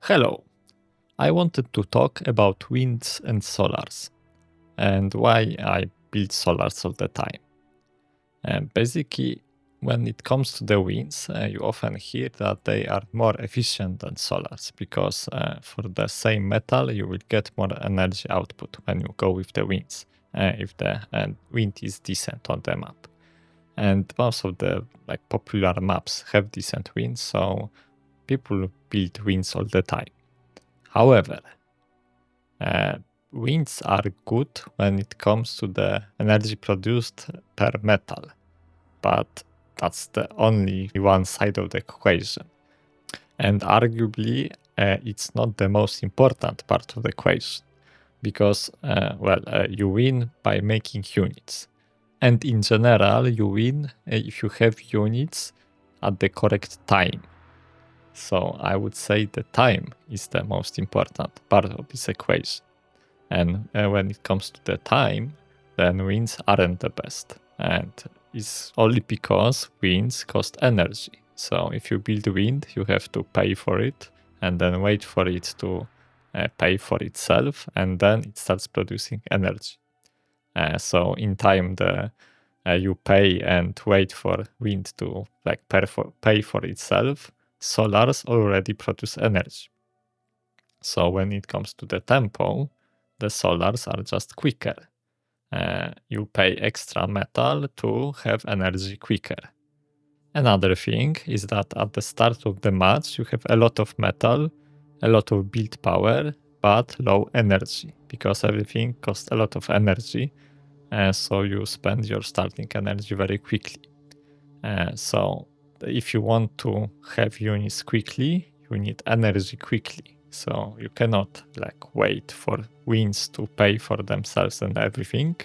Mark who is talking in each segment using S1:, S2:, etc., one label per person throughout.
S1: Hello, I wanted to talk about winds and solars and why I build solars all the time. Basically, when it comes to the winds, you often hear that they are more efficient than solars because for the same metal, you will get more energy output when you go with the winds, if the wind is decent on the map. And most of the popular maps have decent winds, so people build winds all the time. However, winds are good when it comes to the energy produced per metal, but that's the only one side of the equation. And arguably, it's not the most important part of the equation because, you win by making units. And in general, you win if you have units at the correct time. So I would say the time is the most important part of this equation. And when it comes to the time, then winds aren't the best. And it's only because winds cost energy. So if you build wind, you have to pay for it and then wait for it to pay for itself, and then it starts producing energy. So in time, you pay and wait for wind to pay for itself. Solars already produce energy. So when it comes to the tempo, the solars are just quicker. You pay extra metal to have energy quicker. Another thing is that at the start of the match, you have a lot of metal, a lot of build power, but low energy, because everything costs a lot of energy, so you spend your starting energy very quickly. So if you want to have units quickly, you need energy quickly. So you cannot wait for winds to pay for themselves and everything,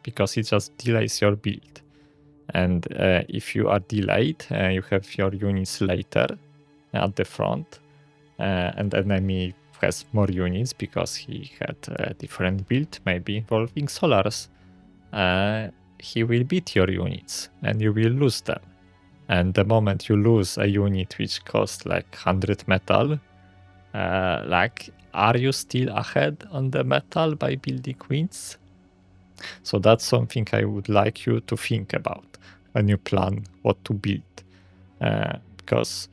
S1: because it just delays your build. And if you are delayed, you have your units later at the front, and the enemy has more units because he had a different build, maybe involving solars. He will beat your units and you will lose them. And the moment you lose a unit which costs 100 metal, are you still ahead on the metal by building winds? So that's something I would like you to think about when you plan what to build, because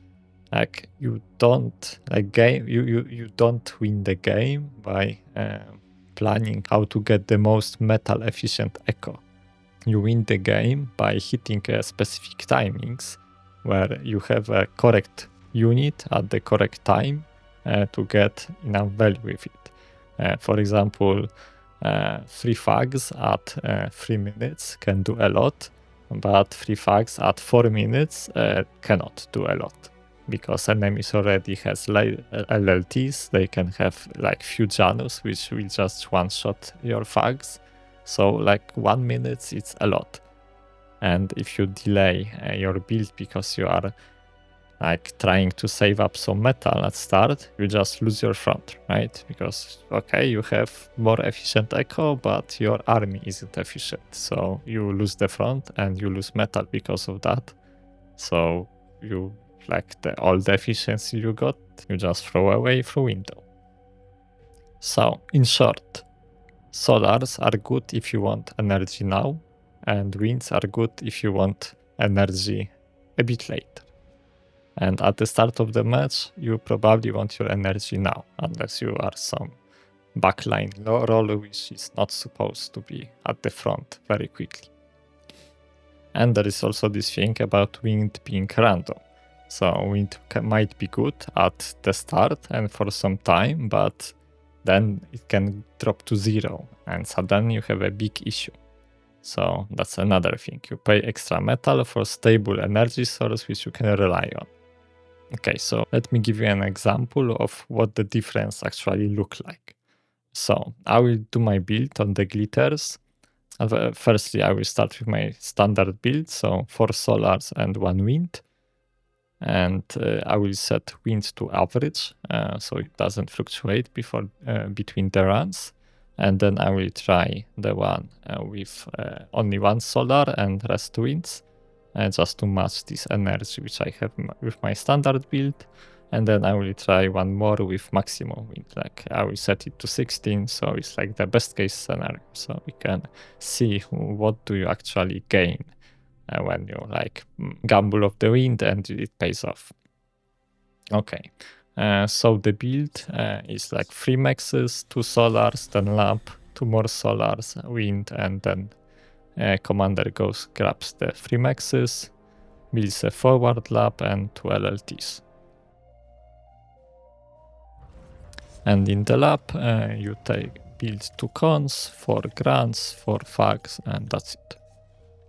S1: you don't you don't win the game by planning how to get the most metal efficient echo. You win the game by hitting specific timings where you have a correct unit at the correct time to get enough value with it. For example, 3 fags at 3 minutes can do a lot, but 3 fags at 4 minutes cannot do a lot, because enemies already has LLTs. They can have few Janus, which will just one-shot your fags. So 1 minute, it's a lot. And if you delay your build because you are trying to save up some metal at start, you just lose your front, right? Because, okay, you have more efficient echo, but your army isn't efficient. So you lose the front and you lose metal because of that. So you, all the efficiency you got, you just throw away through window. So, in short, solars are good if you want energy now, and winds are good if you want energy a bit later. And at the start of the match, you probably want your energy now, unless you are some backline role which is not supposed to be at the front very quickly. And there is also this thing about wind being random. So wind might be good at the start and for some time, but then it can drop to 0 and suddenly you have a big issue. So that's another thing. You pay extra metal for stable energy source which you can rely on. Okay, so let me give you an example of what the difference actually look like. So I will do my build on the glitters. Firstly, I will start with my standard build, so 4 solars and 1 wind. And I will set wind to average, so it doesn't fluctuate between the runs. And then I will try the one with only 1 solar and rest winds, just to match this energy which I have with my standard build. And then I will try one more with maximum wind. Like I will set it to 16, so it's like the best case scenario. So we can see what do you actually gain when you like gamble of the wind and it pays off. Okay, so the build is like 3 maxes, 2 solars, then lab, 2 more solars, wind, and then commander goes, grabs the 3 maxes, builds a forward lab and 2 LLTs. And in the lab, you build 2 cons, 4 grants, 4 fags, and that's it.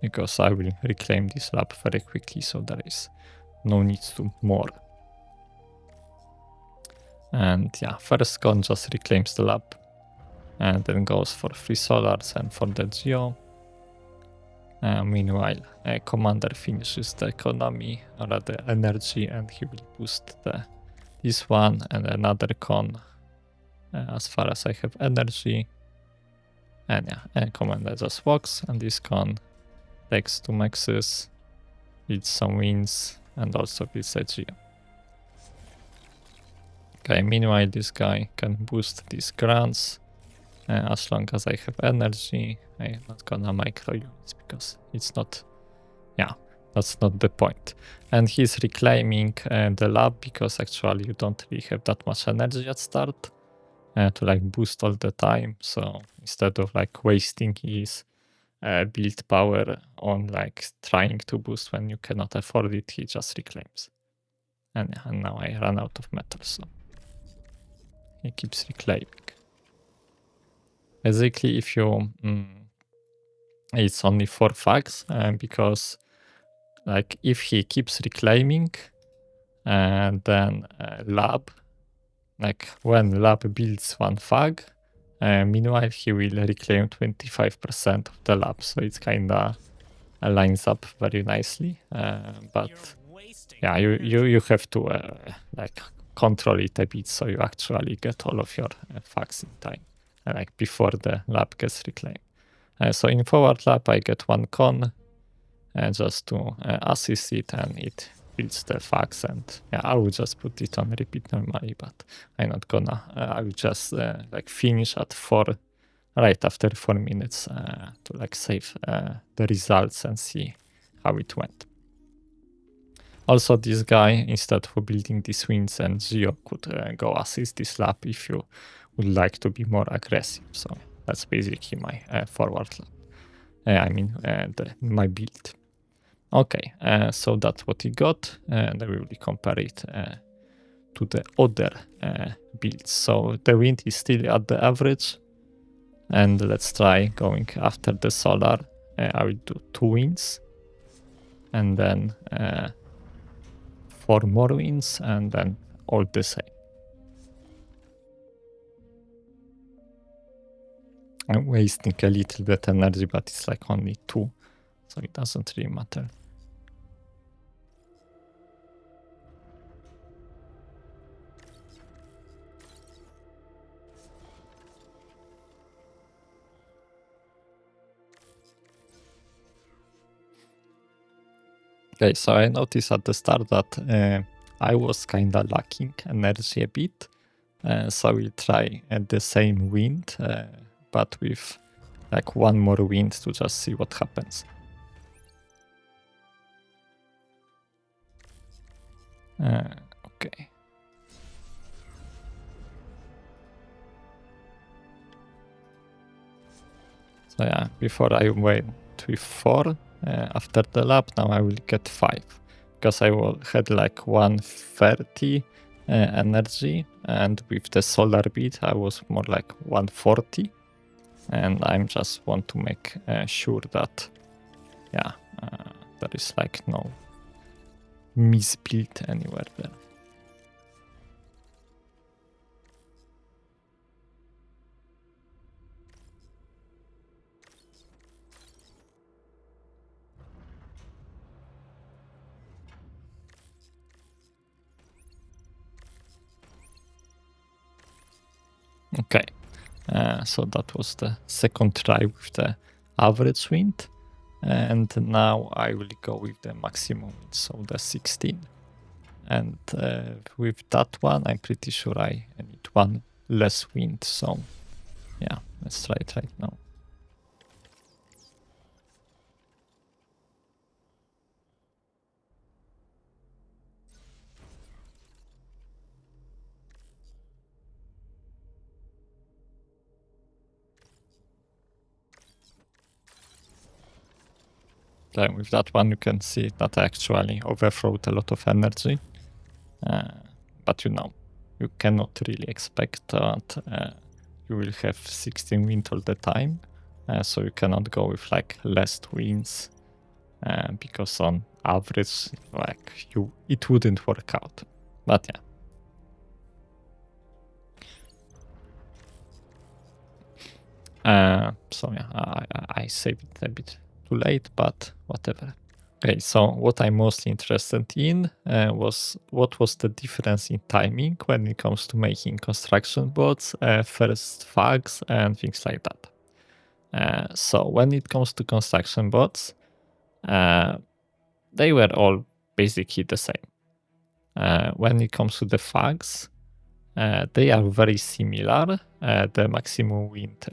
S1: Because I will reclaim this lab very quickly, so there is no need to more. And yeah, first con just reclaims the lab, and then goes for 3 solars and for the geo. Meanwhile, commander finishes the economy or the energy, and he will boost this one and another con. As far as I have energy, and yeah, and commander just walks, and this con takes 2 maxes, builds some wins, and also builds a geo. Okay, meanwhile this guy can boost these grants. As long as I have energy, I'm not gonna micro units because it's not, yeah, that's not the point. And he's reclaiming the lab because actually you don't really have that much energy at start to like boost all the time. So instead of like wasting his build power on like trying to boost when you cannot afford it, he just reclaims. And now I run out of metal, so he keeps reclaiming. Basically, if you it's only 4 fags because like if he keeps reclaiming and then lab, like when lab builds 1 fag, meanwhile he will reclaim 25% of the lab, so it's kinda lines up very nicely. But yeah, you have to like control it a bit so you actually get all of your fags in time, like before the lab gets reclaimed. So in forward lab I get 1 con just to assist it, and it builds the fags, and yeah, I will just put it on repeat normally, but I'm not gonna, I will just like finish at 4 right after 4 minutes to like save the results and see how it went. Also, this guy, instead of building these wins and geo, could go assist this lab if you would like to be more aggressive. So that's basically my forward lab. I mean, my build. Okay, so that's what he got, and I will compare it to the other builds. So the wind is still at the average, and let's try going after the solar. I will do 2 wins, and then 4 more wins, and then all the same. I'm wasting a little bit energy, but it's like only 2, so it doesn't really matter. Okay, so I noticed at the start that I was kinda lacking energy a bit, so we'll try the same wind, but with like 1 more wind to just see what happens. Okay. So yeah, before I went with 4 after the lap, now I will get 5 because I had like 130 energy, and with the solar beat I was more like 140, and I just want to make sure that yeah, there is like no misbuild anywhere there. Okay, so that was the second try with the average wind, and now I will go with the maximum wind, so the 16. and with that one, I'm pretty sure I need one less wind. So yeah, let's try it right now. Then with that one, you can see that I actually overthrowed a lot of energy. But you cannot really expect that you will have 16 wind all the time. So you cannot go with like less winds because on average, like it wouldn't work out. But yeah. So yeah, I saved it a bit too late, but whatever. Okay, so what I'm mostly interested in was what was the difference in timing when it comes to making construction bots, first fags, and things like that. So when it comes to construction bots, they were all basically the same. When it comes to the fags, they are very similar. The maximum wind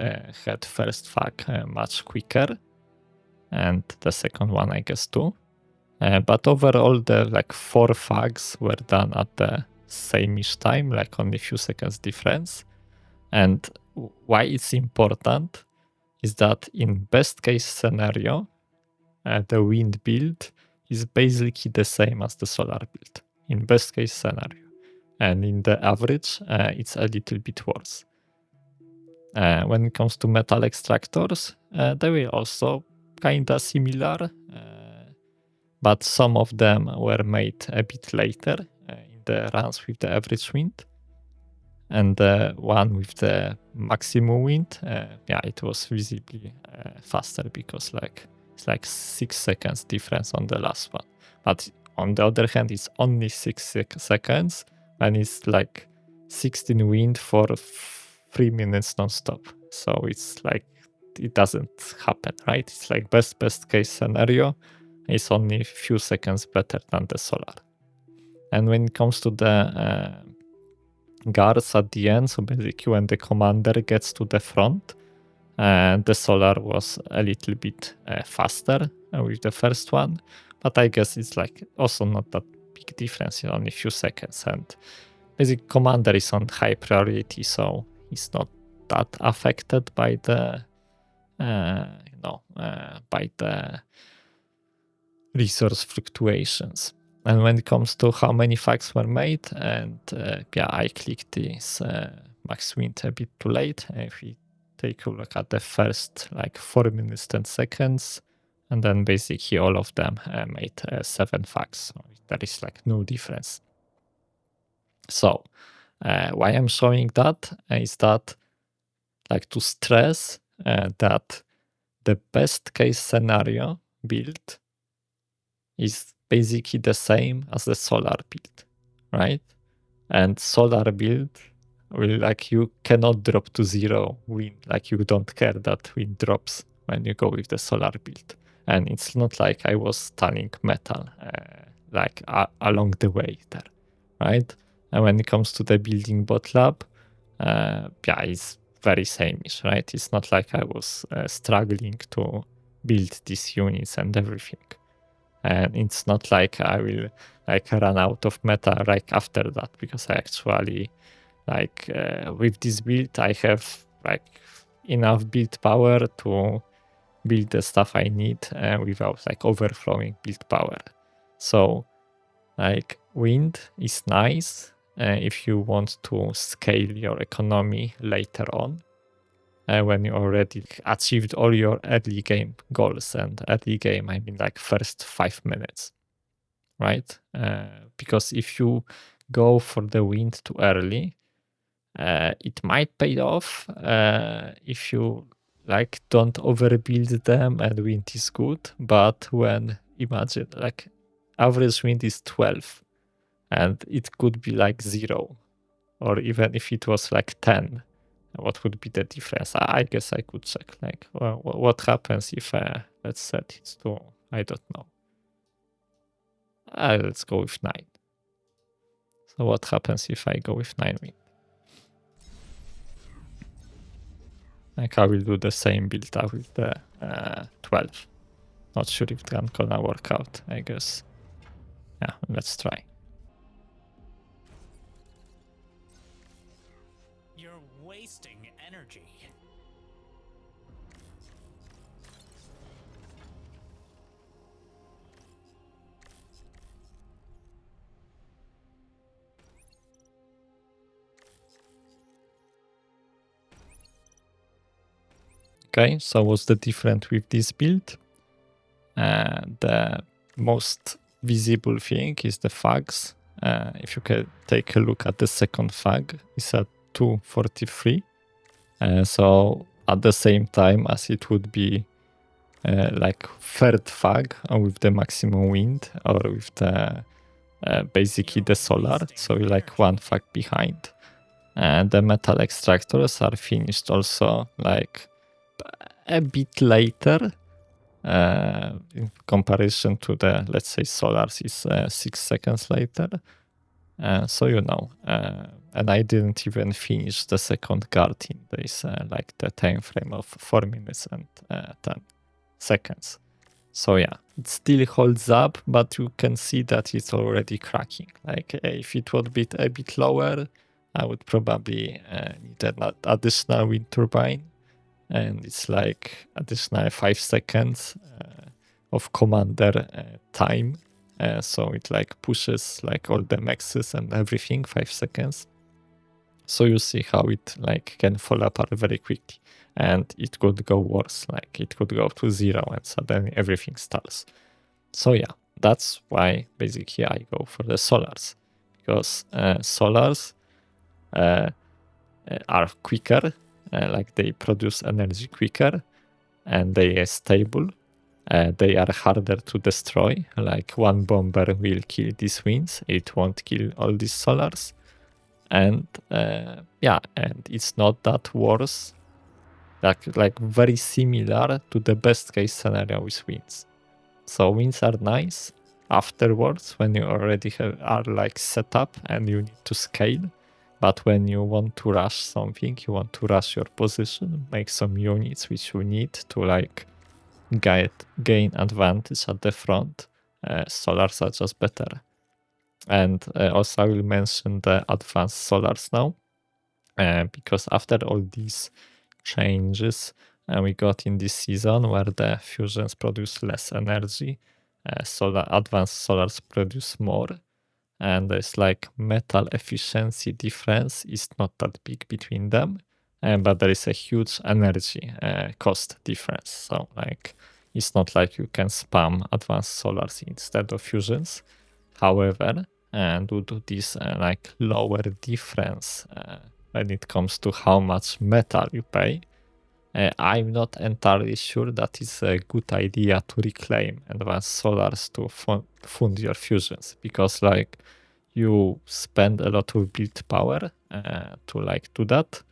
S1: had first fag much quicker, and the second one, I guess, too. But overall, the like 4 fags were done at the same-ish time, like only a few seconds difference. And why it's important is that in best case scenario, the wind build is basically the same as the solar build in best case scenario. And in the average, it's a little bit worse. When it comes to metal extractors, they were also kinda similar, but some of them were made a bit later in the runs with the average wind. And the one with the maximum wind, it was visibly faster because it's like 6 seconds difference on the last one. But on the other hand, it's only 6 seconds, and it's like 16 wind for 3 minutes non-stop. So it's like it doesn't happen, right? It's like best case scenario is only a few seconds better than the solar. And when it comes to the guards at the end, so basically when the commander gets to the front, the solar was a little bit faster with the first one, but I guess it's like also not that big difference, only a few seconds. And basically commander is on high priority, so he's not that affected by the by the resource fluctuations. And when it comes to how many fags were made, and I clicked this max wind a bit too late. If we take a look at the first like 4 minutes 10 seconds, and then basically all of them made 7 fags. So there is like no difference. So why I'm showing that is that like to stress that the best case scenario build is basically the same as the solar build, right? And solar build will like you cannot drop to 0 wind, like you don't care that wind drops when you go with the solar build. And it's not like I was stunning metal along the way there, right? And when it comes to the building bot lab, it's very same-ish, right? It's not like I was struggling to build these units and everything. And it's not like I will like run out of meta right after that, because I actually with this build I have like enough build power to build the stuff I need without like overflowing build power. So like wind is nice if you want to scale your economy later on. When you already achieved all your early game goals, and early game I mean like first 5 minutes, right? Because if you go for the wind too early, it might pay off if you like don't overbuild them and wind is good. But when imagine like average wind is 12 and it could be like 0, or even if it was like 10, what would be the difference? I guess I could check like what happens if let's set it to, I don't know, let's go with 9. So what happens if I go with 9 wind? Like I will do the same build up with the 12. Not sure if that's gonna work out, I guess. Yeah, let's try.
S2: You're wasting energy.
S1: Okay, so what's the difference with this build? The most visible thing is the fags. If you can take a look at the second fag, it's at 243. So at the same time as it would be like third fag with the maximum wind or with the basically the solar, so you're like one fag behind. And the metal extractors are finished also like a bit later in comparison to the, let's say, solars is 6 seconds later. So you know, and I didn't even finish the second guard in this, like the time frame of 4 minutes and 10 seconds. So yeah, it still holds up, but you can see that it's already cracking. Like if it would be a bit lower, I would probably need an additional wind turbine, and it's like additional 5 seconds of commander time. So it like pushes like all the maxes and everything 5 seconds. So you see how it like can fall apart very quickly, and it could go worse. Like it could go to 0, and suddenly everything stalls. So yeah, that's why basically I go for the solars, because solars are quicker, like they produce energy quicker, and they are stable. They are harder to destroy. Like one bomber will kill these winds, it won't kill all these solars. And yeah, and it's not that worse. Like very similar to the best case scenario with winds. So winds are nice afterwards when you already are like set up and you need to scale. But when you want to rush something, you want to rush your position, make some units which you need to like gain advantage at the front. Solars are just better. And also I will mention the advanced solars now, because after all these changes we got in this season where the fusions produce less energy, advanced solars produce more, and there's like metal efficiency difference is not that big between them, but there is a huge energy cost difference. So like it's not like you can spam advanced solars instead of fusions. However, due to this like lower difference when it comes to how much metal you pay, I'm not entirely sure that it's a good idea to reclaim advanced solars to fund your fusions, because like you spend a lot of build power to like do that,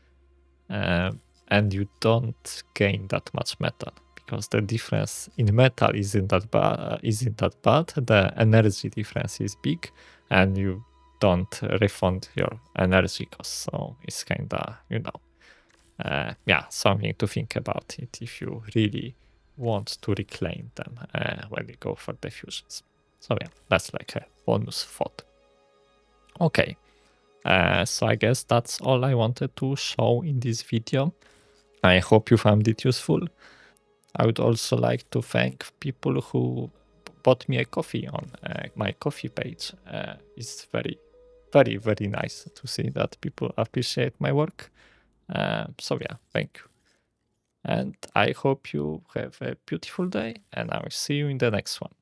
S1: and you don't gain that much metal because the difference in metal isn't that bad. The energy difference is big, and you don't refund your energy costs. So it's kinda, you know, yeah, something to think about it if you really want to reclaim them when you go for the fusions. So yeah, that's like a bonus thought. Okay, so I guess that's all I wanted to show in this video. I hope you found it useful. I would also like to thank people who bought me a coffee on my coffee page. It's very, very, very nice to see that people appreciate my work. So yeah, thank you. And I hope you have a beautiful day, and I will see you in the next one.